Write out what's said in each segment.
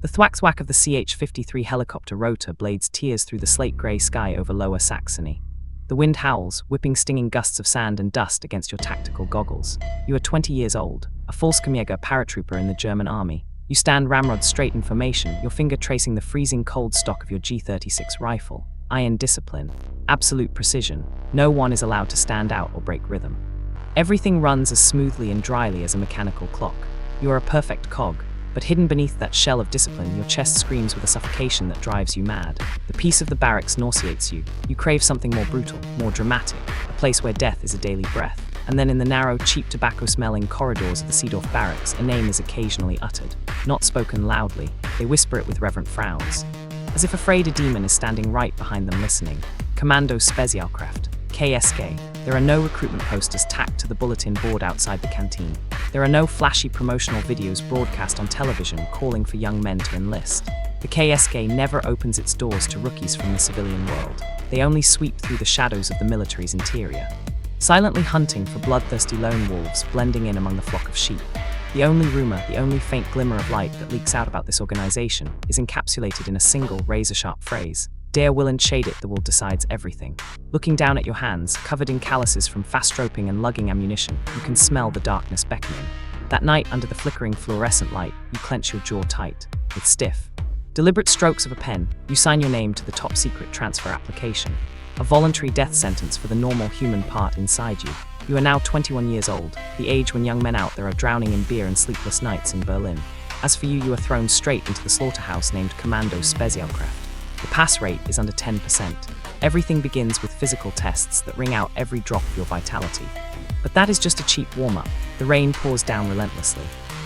The thwack-thwack of the CH-53 helicopter rotor blades tears through the slate-grey sky over Lower Saxony. The wind howls, whipping stinging gusts of sand and dust against your tactical goggles. You are 20 years old, a Volksjäger paratrooper in the German Army. You stand ramrod straight in formation, your finger tracing the freezing cold stock of your G36 rifle. Iron discipline, absolute precision. No one is allowed to stand out or break rhythm. Everything runs as smoothly and dryly as a mechanical clock. You are a perfect cog, but hidden beneath that shell of discipline, your chest screams with a suffocation that drives you mad. The peace of the barracks nauseates you. You crave something more brutal, more dramatic, a place where death is a daily breath. And then in the narrow, cheap tobacco-smelling corridors of the Seedorf barracks, a name is occasionally uttered. Not spoken loudly, they whisper it with reverent frowns, as if afraid a demon is standing right behind them listening. Kommando Spezialkraft, KSK. There are no recruitment posters tacked to the bulletin board outside the canteen. There are no flashy promotional videos broadcast on television calling for young men to enlist. The KSK never opens its doors to rookies from the civilian world. They only sweep through the shadows of the military's interior, silently hunting for bloodthirsty lone wolves blending in among the flock of sheep. The only rumor, the only faint glimmer of light that leaks out about this organization is encapsulated in a single razor-sharp phrase. Der Wille entscheidet, the will decides everything. Looking down at your hands, covered in calluses from fast roping and lugging ammunition, you can smell the darkness beckoning. That night, under the flickering fluorescent light, you clench your jaw tight. With stiff, deliberate strokes of a pen, you sign your name to the top-secret transfer application. A voluntary death sentence for the normal human part inside you. You are now 21 years old, the age when young men out there are drowning in beer and sleepless nights in Berlin. As for you, you are thrown straight into the slaughterhouse named Kommando Spezialkraft. The pass rate is under 10%. Everything begins with physical tests that wring out every drop of your vitality. But that is just a cheap warm-up. The rain pours down relentlessly.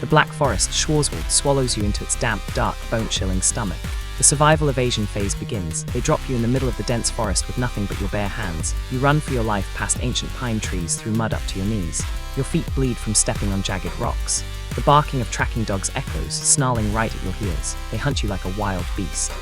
The Black Forest, Schwarzwald, swallows you into its damp, dark, bone-chilling stomach. The survival evasion phase begins. They drop you in the middle of the dense forest with nothing but your bare hands. You run for your life past ancient pine trees through mud up to your knees. Your feet bleed from stepping on jagged rocks. The barking of tracking dogs echoes, snarling right at your heels. They hunt you like a wild beast.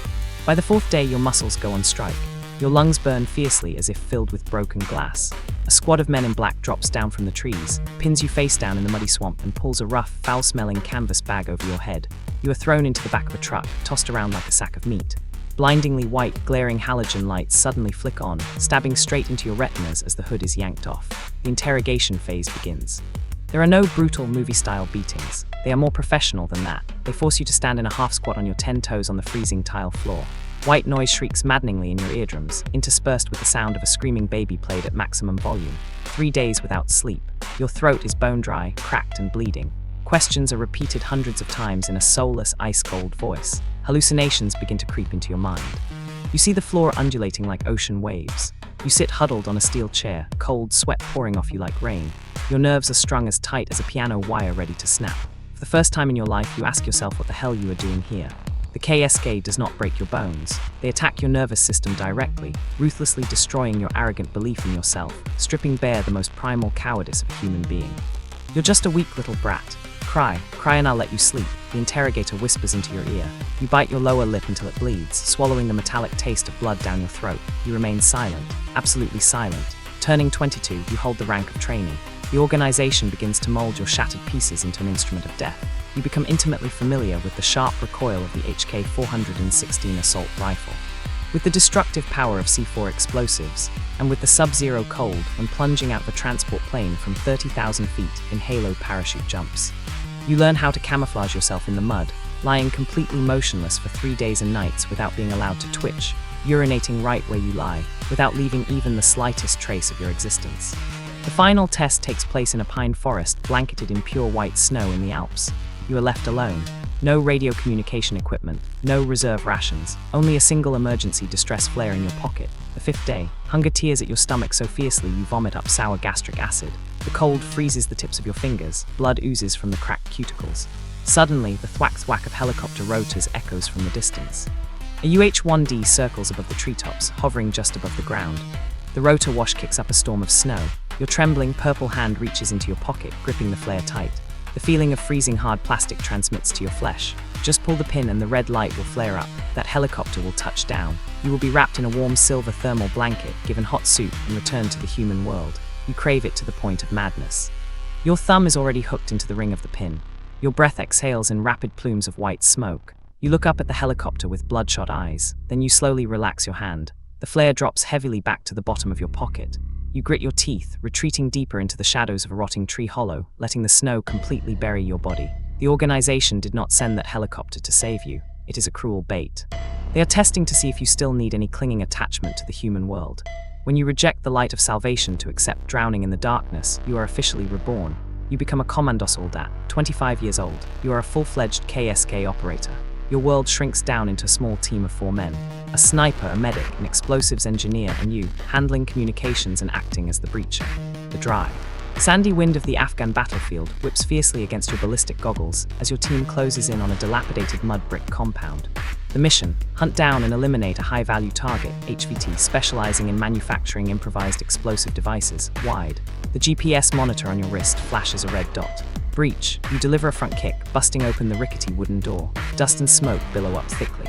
By the fourth day, your muscles go on strike. Your lungs burn fiercely as if filled with broken glass. A squad of men in black drops down from the trees, pins you face down in the muddy swamp, and pulls a rough, foul-smelling canvas bag over your head. You are thrown into the back of a truck, tossed around like a sack of meat. Blindingly white, glaring halogen lights suddenly flick on, stabbing straight into your retinas as the hood is yanked off. The interrogation phase begins. There are no brutal movie-style beatings. They are more professional than that. They force you to stand in a half squat on your 10 toes on the freezing tile floor. White noise shrieks maddeningly in your eardrums, interspersed with the sound of a screaming baby played at maximum volume. 3 days without sleep. Your throat is bone dry, cracked and bleeding. Questions are repeated hundreds of times in a soulless, ice-cold voice. Hallucinations begin to creep into your mind. You see the floor undulating like ocean waves. You sit huddled on a steel chair, cold sweat pouring off you like rain. Your nerves are strung as tight as a piano wire ready to snap. For the first time in your life, you ask yourself what the hell you are doing here. The KSK does not break your bones. They attack your nervous system directly, ruthlessly destroying your arrogant belief in yourself, stripping bare the most primal cowardice of a human being. You're just a weak little brat. Cry and I'll let you sleep, the interrogator whispers into your ear. You bite your lower lip until it bleeds, swallowing the metallic taste of blood down your throat. You remain silent, absolutely silent. Turning 22, you hold the rank of trainee. The organization begins to mold your shattered pieces into an instrument of death. You become intimately familiar with the sharp recoil of the HK 416 assault rifle, with the destructive power of C4 explosives, and with the sub-zero cold when plunging out of a transport plane from 30,000 feet in halo parachute jumps. You learn how to camouflage yourself in the mud, lying completely motionless for 3 days and nights without being allowed to twitch, urinating right where you lie, without leaving even the slightest trace of your existence. The final test takes place in a pine forest blanketed in pure white snow in the Alps. You are left alone. No radio communication equipment, no reserve rations, only a single emergency distress flare in your pocket. The fifth day, hunger tears at your stomach so fiercely you vomit up sour gastric acid. The cold freezes the tips of your fingers, blood oozes from the cracked cuticles. Suddenly, the thwack-thwack of helicopter rotors echoes from the distance. A UH-1D circles above the treetops, hovering just above the ground. The rotor wash kicks up a storm of snow. Your trembling, purple hand reaches into your pocket, gripping the flare tight. The feeling of freezing hard plastic transmits to your flesh. Just pull the pin and the red light will flare up. That helicopter will touch down. You will be wrapped in a warm silver thermal blanket, given hot soup, and returned to the human world. You crave it to the point of madness. Your thumb is already hooked into the ring of the pin. Your breath exhales in rapid plumes of white smoke. You look up at the helicopter with bloodshot eyes, then you slowly relax your hand. The flare drops heavily back to the bottom of your pocket. You grit your teeth, retreating deeper into the shadows of a rotting tree hollow, letting the snow completely bury your body. The organization did not send that helicopter to save you. It is a cruel bait. They are testing to see if you still need any clinging attachment to the human world. When you reject the light of salvation to accept drowning in the darkness, you are officially reborn. You become a commando soldat, 25 years old. You are a full-fledged KSK operator. Your world shrinks down into a small team of 4 men. A sniper, a medic, an explosives engineer, and you, handling communications and acting as the breacher. The dry, sandy wind of the Afghan battlefield whips fiercely against your ballistic goggles as your team closes in on a dilapidated mud brick compound. The mission: hunt down and eliminate a high-value target, HVT, specializing in manufacturing improvised explosive devices, wide. The GPS monitor on your wrist flashes a red dot. Breach: you deliver a front kick, busting open the rickety wooden door. Dust and smoke billow up thickly.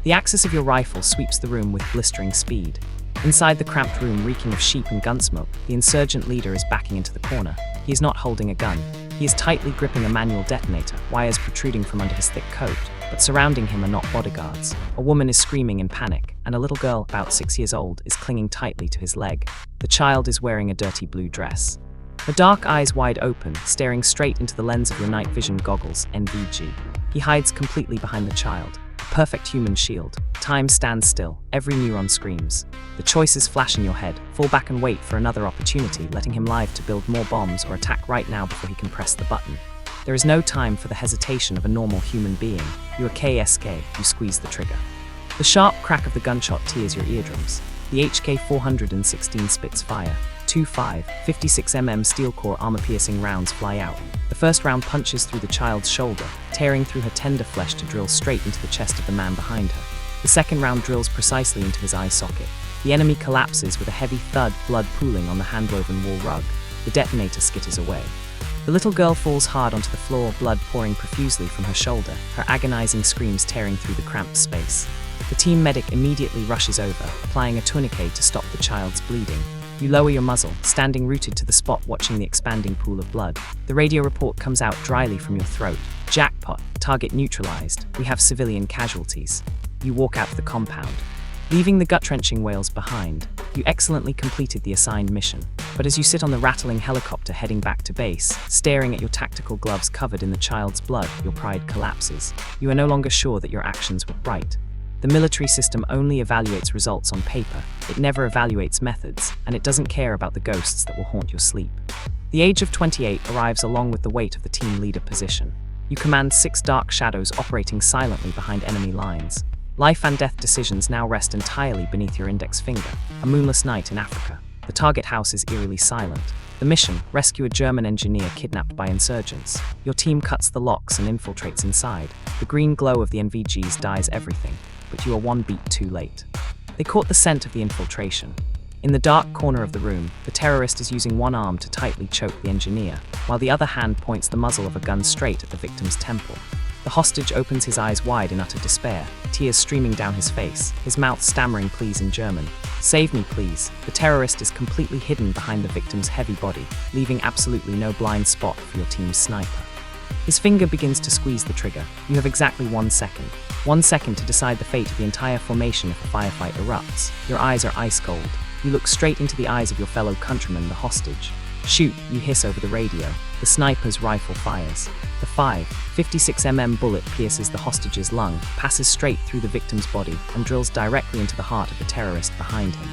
The axis of your rifle sweeps the room with blistering speed. Inside the cramped room reeking of sheep and gunsmoke, the insurgent leader is backing into the corner. He is not holding a gun. He is tightly gripping a manual detonator, wires protruding from under his thick coat. But surrounding him are not bodyguards. A woman is screaming in panic, and a little girl, about 6 years old, is clinging tightly to his leg. The child is wearing a dirty blue dress. Her dark eyes wide open, staring straight into the lens of your night vision goggles, NVG. He hides completely behind the child. A perfect human shield. Time stands still. Every neuron screams. The choices flash in your head. Fall back and wait for another opportunity, letting him live to build more bombs, or attack right now before he can press the button. There is no time for the hesitation of a normal human being. You are KSK. You squeeze the trigger. The sharp crack of the gunshot tears your eardrums. The HK-416 spits fire. 2.5, 56mm steel-core armor-piercing rounds fly out. The first round punches through the child's shoulder, tearing through her tender flesh to drill straight into the chest of the man behind her. The second round drills precisely into his eye socket. The enemy collapses with a heavy thud, blood pooling on the hand-woven wool rug. The detonator skitters away. The little girl falls hard onto the floor, blood pouring profusely from her shoulder, her agonizing screams tearing through the cramped space. The team medic immediately rushes over, applying a tourniquet to stop the child's bleeding. You lower your muzzle, standing rooted to the spot watching the expanding pool of blood. The radio report comes out dryly from your throat. Jackpot, target neutralized, we have civilian casualties. You walk out of the compound. Leaving the gut-wrenching wails behind, you excellently completed the assigned mission. But as you sit on the rattling helicopter heading back to base, staring at your tactical gloves covered in the child's blood, your pride collapses. You are no longer sure that your actions were right. The military system only evaluates results on paper. It never evaluates methods, and it doesn't care about the ghosts that will haunt your sleep. The age of 28 arrives along with the weight of the team leader position. You command 6 dark shadows operating silently behind enemy lines. Life and death decisions now rest entirely beneath your index finger. A moonless night in Africa. The target house is eerily silent. The mission: rescue a German engineer kidnapped by insurgents. Your team cuts the locks and infiltrates inside. The green glow of the NVGs dyes everything, but you are one beat too late. They caught the scent of the infiltration. In the dark corner of the room, the terrorist is using one arm to tightly choke the engineer, while the other hand points the muzzle of a gun straight at the victim's temple. The hostage opens his eyes wide in utter despair, tears streaming down his face, his mouth stammering pleas in German. "Save me, please." The terrorist is completely hidden behind the victim's heavy body, leaving absolutely no blind spot for your team's sniper. His finger begins to squeeze the trigger. You have exactly 1 second. 1 second to decide the fate of the entire formation if a firefight erupts. Your eyes are ice cold. You look straight into the eyes of your fellow countryman, the hostage. "Shoot," you hiss over the radio. The sniper's rifle fires. The 5.56mm bullet pierces the hostage's lung, passes straight through the victim's body, and drills directly into the heart of the terrorist behind him.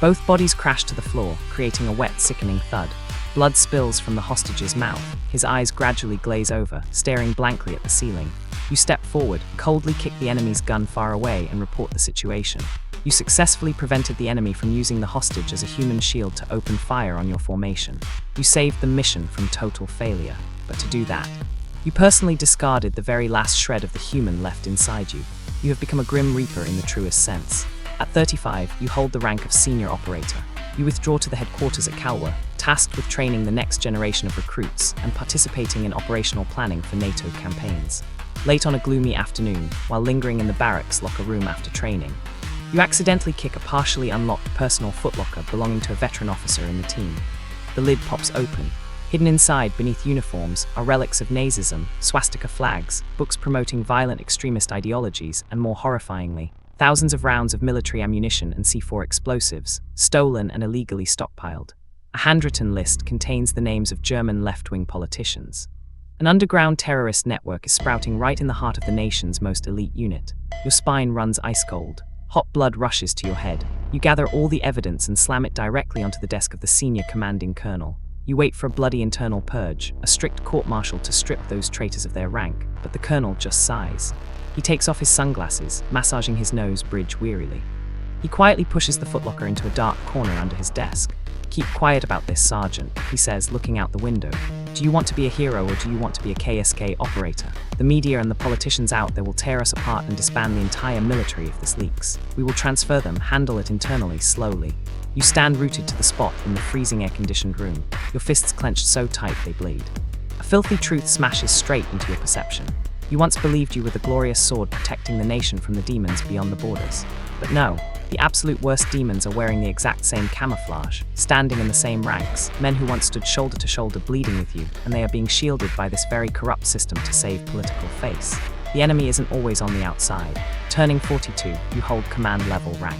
Both bodies crash to the floor, creating a wet, sickening thud. Blood spills from the hostage's mouth. His eyes gradually glaze over, staring blankly at the ceiling. You step forward, coldly kick the enemy's gun far away, and report the situation. You successfully prevented the enemy from using the hostage as a human shield to open fire on your formation. You saved the mission from total failure. But to do that, you personally discarded the very last shred of the human left inside you. You have become a grim reaper in the truest sense. At 35, you hold the rank of senior operator. You withdraw to the headquarters at Kalwa, tasked with training the next generation of recruits and participating in operational planning for NATO campaigns. Late on a gloomy afternoon, while lingering in the barracks locker room after training, you accidentally kick a partially unlocked personal footlocker belonging to a veteran officer in the team. The lid pops open. Hidden inside, beneath uniforms, are relics of Nazism, swastika flags, books promoting violent extremist ideologies, and more horrifyingly, thousands of rounds of military ammunition and C4 explosives, stolen and illegally stockpiled. A handwritten list contains the names of German left-wing politicians. An underground terrorist network is sprouting right in the heart of the nation's most elite unit. Your spine runs ice cold. Hot blood rushes to your head. You gather all the evidence and slam it directly onto the desk of the senior commanding colonel. You wait for a bloody internal purge, a strict court-martial to strip those traitors of their rank, but the colonel just sighs. He takes off his sunglasses, massaging his nose bridge wearily. He quietly pushes the footlocker into a dark corner under his desk. "Keep quiet about this, Sergeant," he says, looking out the window. "Do you want to be a hero or do you want to be a KSK operator? The media and the politicians out there will tear us apart and disband the entire military if this leaks. We will transfer them, handle it internally, slowly." You stand rooted to the spot in the freezing air-conditioned room, your fists clenched so tight they bleed. A filthy truth smashes straight into your perception. You once believed you were the glorious sword protecting the nation from the demons beyond the borders. But no, the absolute worst demons are wearing the exact same camouflage, standing in the same ranks, men who once stood shoulder to shoulder bleeding with you, and they are being shielded by this very corrupt system to save political face. The enemy isn't always on the outside. Turning 42, you hold command-level rank.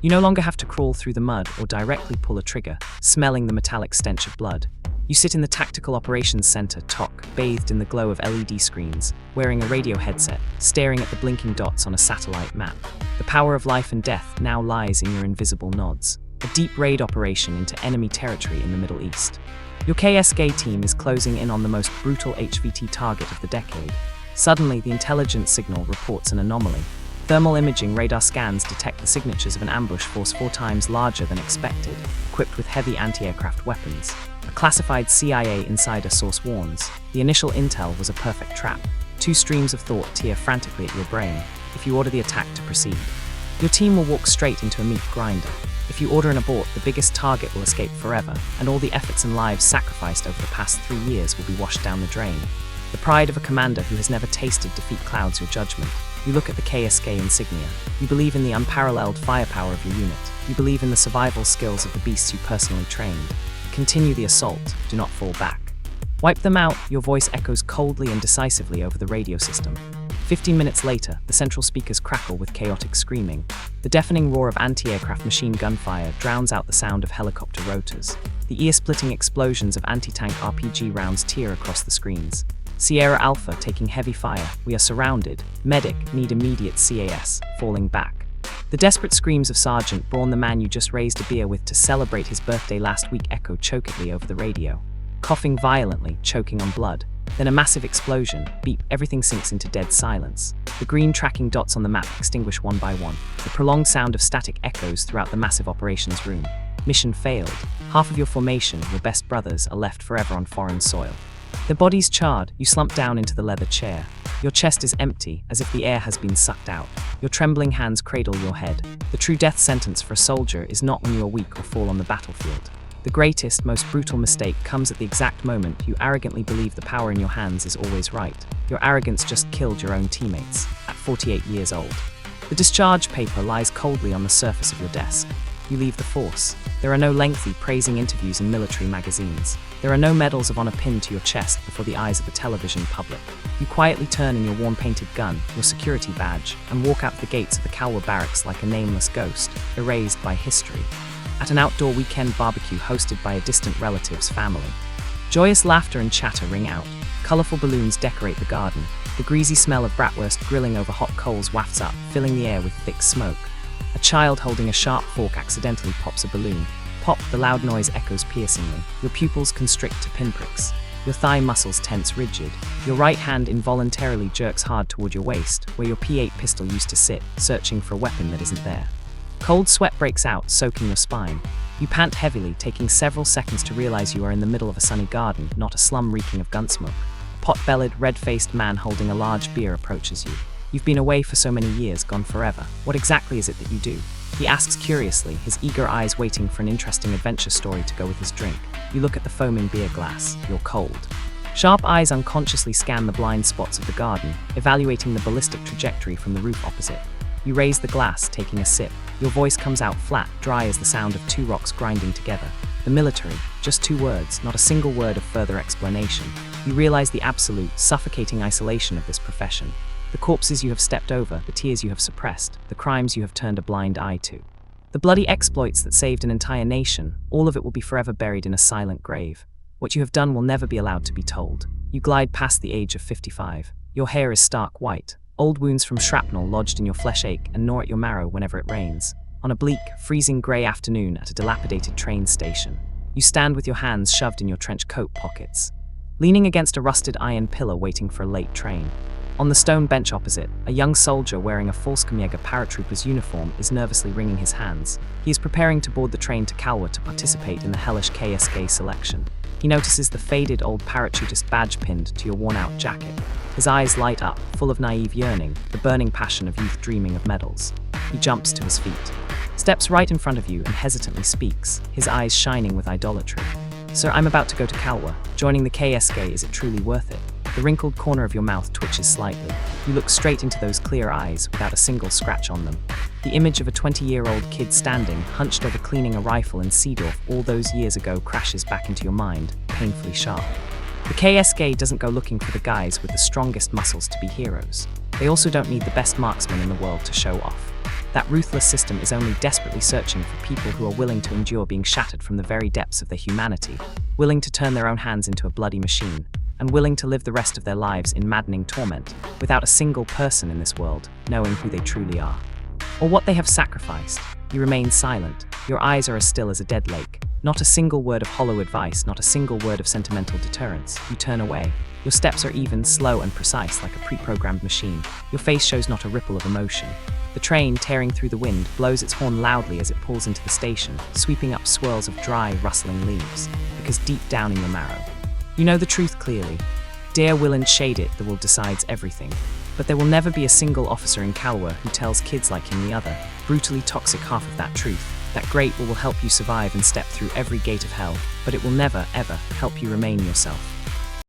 You no longer have to crawl through the mud or directly pull a trigger, smelling the metallic stench of blood. You sit in the Tactical Operations Center, TOC, bathed in the glow of LED screens, wearing a radio headset, staring at the blinking dots on a satellite map. The power of life and death now lies in your invisible nods. A deep raid operation into enemy territory in the Middle East. Your KSK team is closing in on the most brutal HVT target of the decade. Suddenly, the intelligence signal reports an anomaly. Thermal imaging radar scans detect the signatures of an ambush force 4 times larger than expected, equipped with heavy anti-aircraft weapons. A classified CIA insider source warns, the initial intel was a perfect trap. 2 streams of thought tear frantically at your brain, if you order the attack to proceed. Your team will walk straight into a meat grinder. If you order an abort, the biggest target will escape forever, and all the efforts and lives sacrificed over the past 3 years will be washed down the drain. The pride of a commander who has never tasted defeat clouds your judgment. You look at the KSK insignia. You believe in the unparalleled firepower of your unit. You believe in the survival skills of the beasts you personally trained. Continue the assault. Do not fall back. Wipe them out, your voice echoes coldly and decisively over the radio system. 15 minutes later, the central speakers crackle with chaotic screaming. The deafening roar of anti-aircraft machine gunfire drowns out the sound of helicopter rotors. The ear-splitting explosions of anti-tank RPG rounds tear across the screens. Sierra Alpha taking heavy fire. We are surrounded. Medic, need immediate CAS. Falling back. The desperate screams of Sergeant Braun, the man you just raised a beer with to celebrate his birthday last week, echo chokedly over the radio. Coughing violently, choking on blood. Then a massive explosion. Beep, everything sinks into dead silence. The green tracking dots on the map extinguish one by one. The prolonged sound of static echoes throughout the massive operations room. Mission failed. Half of your formation, your best brothers, are left forever on foreign soil. Their bodies charred, you slump down into the leather chair. Your chest is empty, as if the air has been sucked out. Your trembling hands cradle your head. The true death sentence for a soldier is not when you are weak or fall on the battlefield. The greatest, most brutal mistake comes at the exact moment you arrogantly believe the power in your hands is always right. Your arrogance just killed your own teammates, at 48 years old. The discharge paper lies coldly on the surface of your desk. You leave the force. There are no lengthy, praising interviews in military magazines. There are no medals of honor pinned to your chest before the eyes of the television public. You quietly turn in your warm-painted gun, your security badge, and walk out the gates of the Kalwa barracks like a nameless ghost, erased by history. At an outdoor weekend barbecue hosted by a distant relative's family. Joyous laughter and chatter ring out. Colorful balloons decorate the garden. The greasy smell of bratwurst grilling over hot coals wafts up, filling the air with thick smoke. A child holding a sharp fork accidentally pops a balloon. Pop, the loud noise echoes piercingly. Your pupils constrict to pinpricks. Your thigh muscles tense rigid. Your right hand involuntarily jerks hard toward your waist, where your P8 pistol used to sit, searching for a weapon that isn't there. Cold sweat breaks out, soaking your spine. You pant heavily, taking several seconds to realize you are in the middle of a sunny garden, not a slum reeking of gunsmoke. A pot-bellied, red-faced man holding a large beer approaches you. You've been away for so many years, gone forever. What exactly is it that you do? He asks curiously, his eager eyes waiting for an interesting adventure story to go with his drink. You look at the foaming beer glass. You're cold. Sharp eyes unconsciously scan the blind spots of the garden, evaluating the ballistic trajectory from the roof opposite. You raise the glass, taking a sip. Your voice comes out flat, dry as the sound of 2 rocks grinding together. The military, Just 2 words, not a single word of further explanation. You realize the absolute, suffocating isolation of this profession. The corpses you have stepped over, the tears you have suppressed, the crimes you have turned a blind eye to. The bloody exploits that saved an entire nation, all of it will be forever buried in a silent grave. What you have done will never be allowed to be told. You glide past the age of 55. Your hair is stark white. Old wounds from shrapnel lodged in your flesh ache and gnaw at your marrow whenever it rains. On a bleak, freezing grey afternoon at a dilapidated train station, you stand with your hands shoved in your trench coat pockets, leaning against a rusted iron pillar waiting for a late train. On the stone bench opposite, a young soldier wearing a Volksjäger paratrooper's uniform is nervously wringing his hands. He is preparing to board the train to Kalwa to participate in the hellish KSK selection. He notices the faded old parachutist badge pinned to your worn-out jacket. His eyes light up, full of naive yearning, the burning passion of youth dreaming of medals. He jumps to his feet, steps right in front of you and hesitantly speaks, his eyes shining with idolatry. "Sir, I'm about to go to Kalwa. Joining the KSK, is it truly worth it?" The wrinkled corner of your mouth twitches slightly. You look straight into those clear eyes without a single scratch on them. The image of a 20-year-old kid standing, hunched over cleaning a rifle in Seedorf all those years ago crashes back into your mind, painfully sharp. The KSK doesn't go looking for the guys with the strongest muscles to be heroes. They also don't need the best marksman in the world to show off. That ruthless system is only desperately searching for people who are willing to endure being shattered from the very depths of their humanity, willing to turn their own hands into a bloody machine, and willing to live the rest of their lives in maddening torment, without a single person in this world knowing who they truly are, or what they have sacrificed. You remain silent. Your eyes are as still as a dead lake. Not a single word of hollow advice, not a single word of sentimental deterrence. You turn away. Your steps are even, slow and precise like a pre-programmed machine. Your face shows not a ripple of emotion. The train, tearing through the wind, blows its horn loudly as it pulls into the station, sweeping up swirls of dry, rustling leaves, because deep down in your marrow, you know the truth clearly. Der Wille entscheidet, the will decides everything. But there will never be a single officer in Kalwa who tells kids like him the other, brutally toxic half of that truth. That great will help you survive and step through every gate of hell, but it will never, ever help you remain yourself.